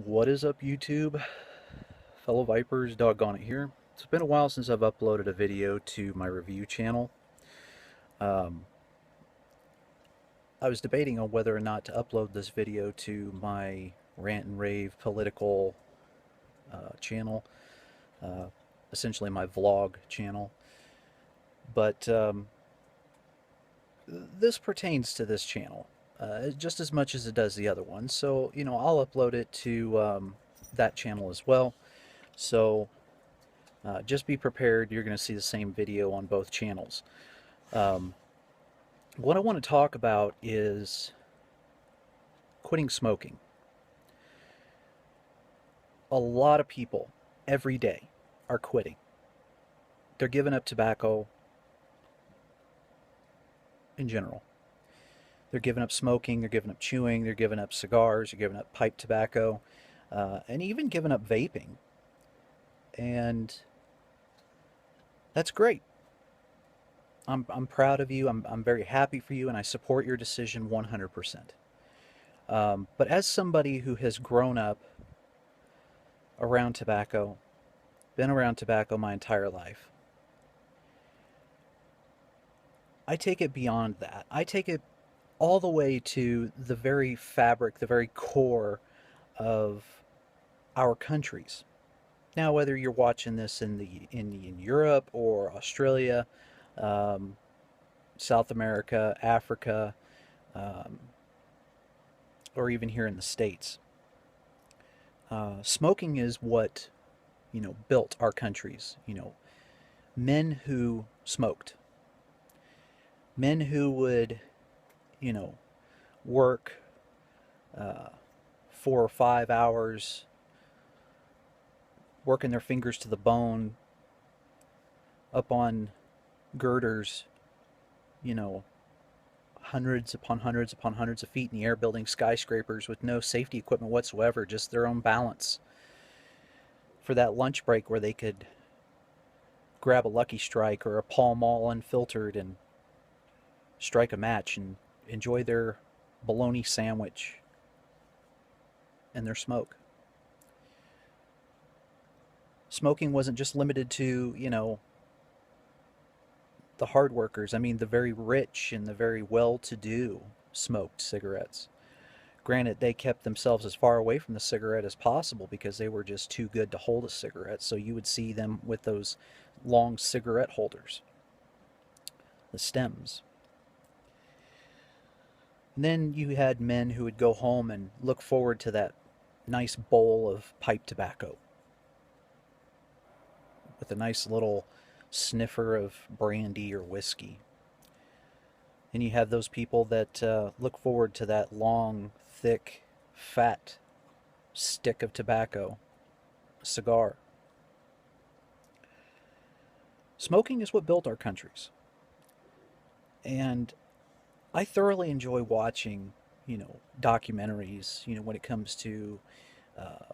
What is up, YouTube? Fellow Vipers, DogGoneIt here. It's been a while since I've uploaded a video to my review channel. Um, I was debating on whether or not to upload this video to my rant and rave political channel, uh, essentially my vlog channel. But this pertains to this channel just as much as it does the other one. So, I'll upload it to that channel as well. So just be prepared, you're going to see the same video on both channels. Um, what I want to talk about is quitting smoking. A lot of people every day are quitting. They're giving up tobacco in general. They're giving up smoking, they're giving up chewing, they're giving up cigars, they're giving up pipe tobacco, and even giving up vaping. And that's great. I'm proud of you. I'm very happy for you, and I support your decision 100%. But as somebody who has grown up around tobacco, been around tobacco my entire life, I take it beyond that. I take it all the way to the very fabric, the very core of our countries. Now, whether you're watching this in Europe or Australia, um, South America, Africa, um, or even here in the States, smoking is what built our countries. Men who smoked, men who would you know work 4 or 5 hours, working their fingers to the bone up on girders, you know, hundreds upon hundreds upon hundreds of feet in the air, building skyscrapers with no safety equipment whatsoever, just their own balance, for that lunch break where they could grab a Lucky Strike or a Pall Mall unfiltered and strike a match and enjoy their bologna sandwich and their smoke. Smoking wasn't just limited to, the hard workers. I mean, the very rich and the very well-to-do smoked cigarettes. Granted, they kept themselves as far away from the cigarette as possible because they were just too good to hold a cigarette. So you would see them with those long cigarette holders, the stems. And then you had men who would go home and look forward to that nice bowl of pipe tobacco with a nice little sniffer of brandy or whiskey. And you have those people that look forward to that long, thick, fat stick of tobacco, a cigar. Smoking is what built our countries. And I thoroughly enjoy watching, documentaries, when it comes to, uh,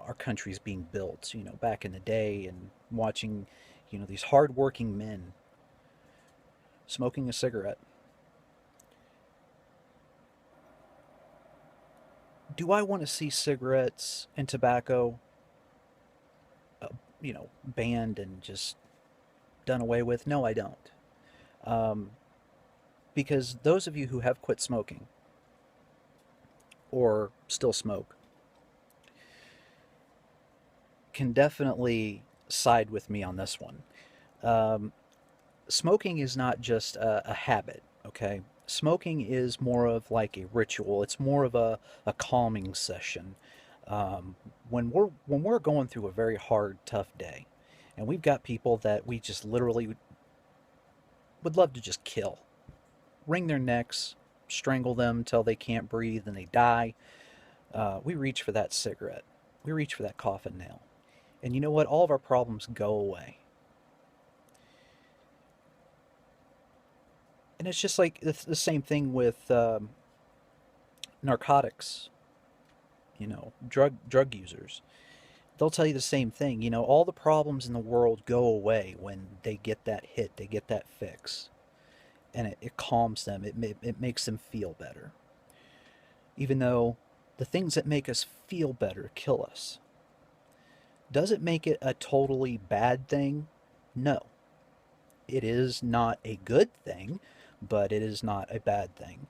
our countries being built, back in the day, and watching, these hardworking men smoking a cigarette. Do I want to see cigarettes and tobacco, uh, banned and just done away with? No, I don't. Um, because those of you who have quit smoking or still smoke can definitely side with me on this one. Um, Smoking is not just a habit, okay? Smoking is more of like a ritual. It's more of a calming session. When we're going through a very hard, tough day, and we've got people that we just literally would love to just kill, wring their necks, strangle them till they can't breathe and they die, we reach for that cigarette. We reach for that coffin nail. And you know what? All of our problems go away. And it's just like the same thing with narcotics, drug users. They'll tell you the same thing. All the problems in the world go away when they get that hit, they get that fix. And it calms them, it makes them feel better. Even though the things that make us feel better kill us. Does it make it a totally bad thing? No. It is not a good thing, but it is not a bad thing.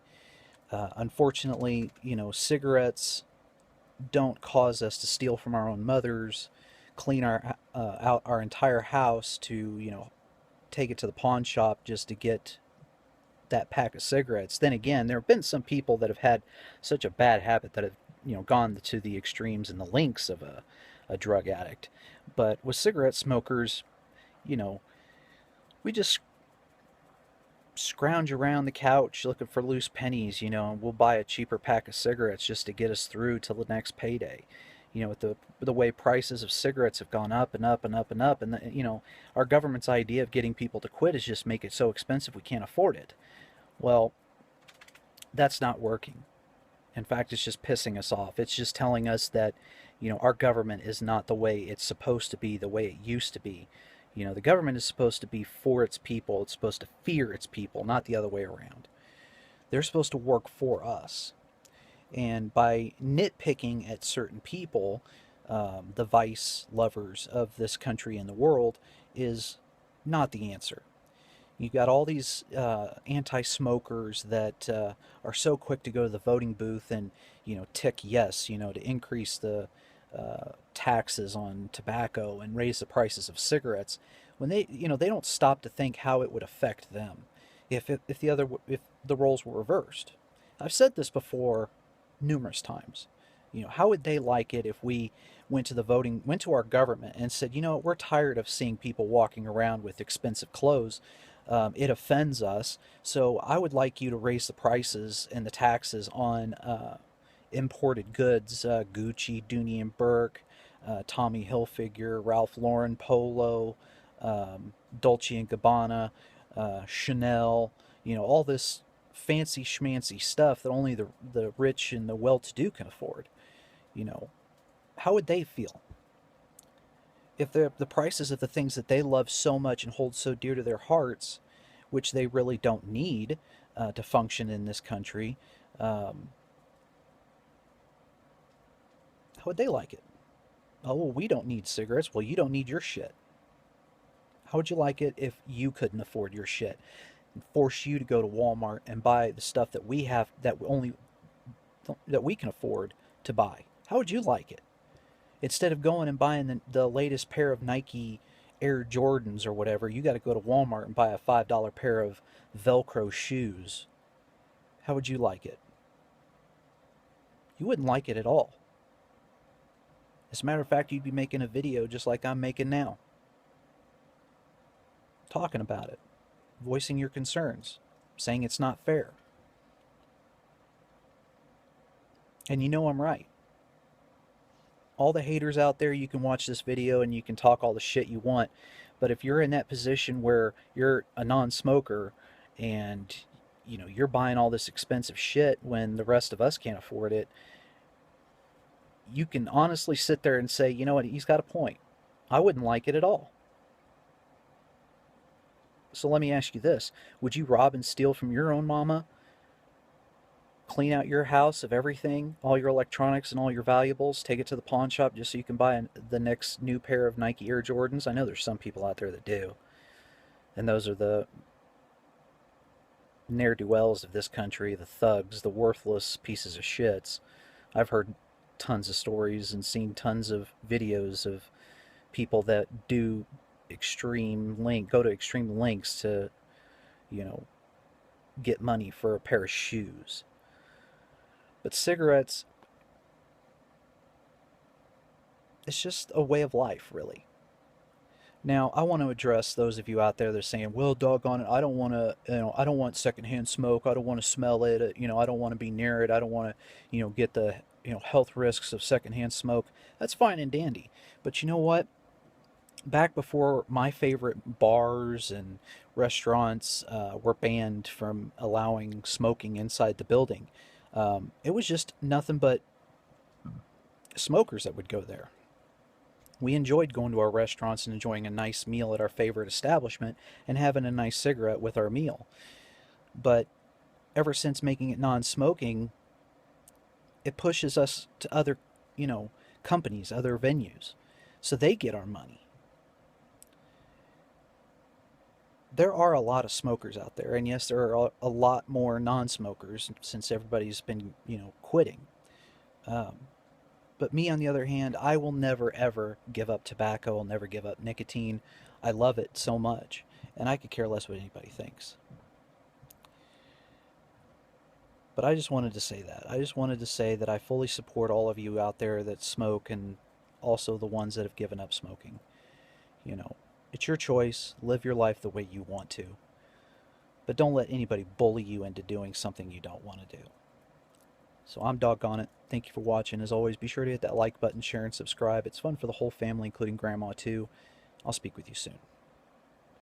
Unfortunately, cigarettes don't cause us to steal from our own mothers, clean out our entire house to take it to the pawn shop just to get that pack of cigarettes. Then again, there have been some people that have had such a bad habit that have gone to the extremes and the links of a drug addict. But with cigarette smokers, you know, we just scrounge around the couch looking for loose pennies, and we'll buy a cheaper pack of cigarettes just to get us through till the next payday. With the way prices of cigarettes have gone up and up and up and up, and our government's idea of getting people to quit is just make it so expensive we can't afford it. Well, that's not working. In fact, it's just pissing us off. It's just telling us that, our government is not the way it's supposed to be, the way it used to be. The government is supposed to be for its people. It's supposed to fear its people, not the other way around. They're supposed to work for us. And by nitpicking at certain people, the vice lovers of this country and the world, is not the answer. You got all these anti-smokers that are so quick to go to the voting booth and tick yes, to increase the taxes on tobacco and raise the prices of cigarettes, when they don't stop to think how it would affect them if the roles were reversed. I've said this before numerous times. How would they like it if we went to our government and said, we're tired of seeing people walking around with expensive clothes. It offends us, so I would like you to raise the prices and the taxes on imported goods, Gucci, Dooney and Burke, Tommy Hilfiger, Ralph Lauren, Polo, Dolce and Gabbana, Chanel, all this fancy schmancy stuff that only the rich and the well-to-do can afford. How would they feel if the prices of the things that they love so much and hold so dear to their hearts, which they really don't need to function in this country, how would they like it? Oh, well, we don't need cigarettes. Well, you don't need your shit. How would you like it if you couldn't afford your shit and force you to go to Walmart and buy the stuff that we have that we can afford to buy? How would you like it? Instead of going and buying the latest pair of Nike Air Jordans or whatever, you got to go to Walmart and buy a $5 pair of Velcro shoes. How would you like it? You wouldn't like it at all. As a matter of fact, you'd be making a video just like I'm making now, talking about it, voicing your concerns, saying it's not fair. And I'm right. All the haters out there, you can watch this video and you can talk all the shit you want, but if you're in that position where you're a non-smoker and you're buying all this expensive shit when the rest of us can't afford it, you can honestly sit there and say, you know what, he's got a point. I wouldn't like it at all. So let me ask you this. Would you rob and steal from your own mama? Clean out your house of everything, all your electronics and all your valuables, take it to the pawn shop just so you can buy the next new pair of Nike Air Jordans? I know there's some people out there that do. And those are the ne'er-do-wells of this country, the thugs, the worthless pieces of shits. I've heard tons of stories and seen tons of videos of people that go to extreme lengths to, get money for a pair of shoes. But cigarettes, it's just a way of life, really. Now, I want to address those of you out there that are saying, well, doggone it, I don't want to, I don't want secondhand smoke. I don't want to smell it. I don't want to be near it. I don't want to, get the, health risks of secondhand smoke. That's fine and dandy. But you know what? Back before my favorite bars and restaurants were banned from allowing smoking inside the building, it was just nothing but smokers that would go there. We enjoyed going to our restaurants and enjoying a nice meal at our favorite establishment and having a nice cigarette with our meal. But ever since making it non-smoking, it pushes us to other, you know, companies, other venues, so they get our money. There are a lot of smokers out there, and yes, there are a lot more non-smokers since everybody's been, you know, quitting. Um, but me, on the other hand, I will never ever give up tobacco. I'll never give up nicotine. I love it so much, and I could care less what anybody thinks. But I just wanted to say that. I just wanted to say that I fully support all of you out there that smoke, and also the ones that have given up smoking. You know, it's your choice. Live your life the way you want to. But don't let anybody bully you into doing something you don't want to do. So I'm DogGoneIt. Thank you for watching. As always, be sure to hit that like button, share, and subscribe. It's fun for the whole family, including Grandma, too. I'll speak with you soon.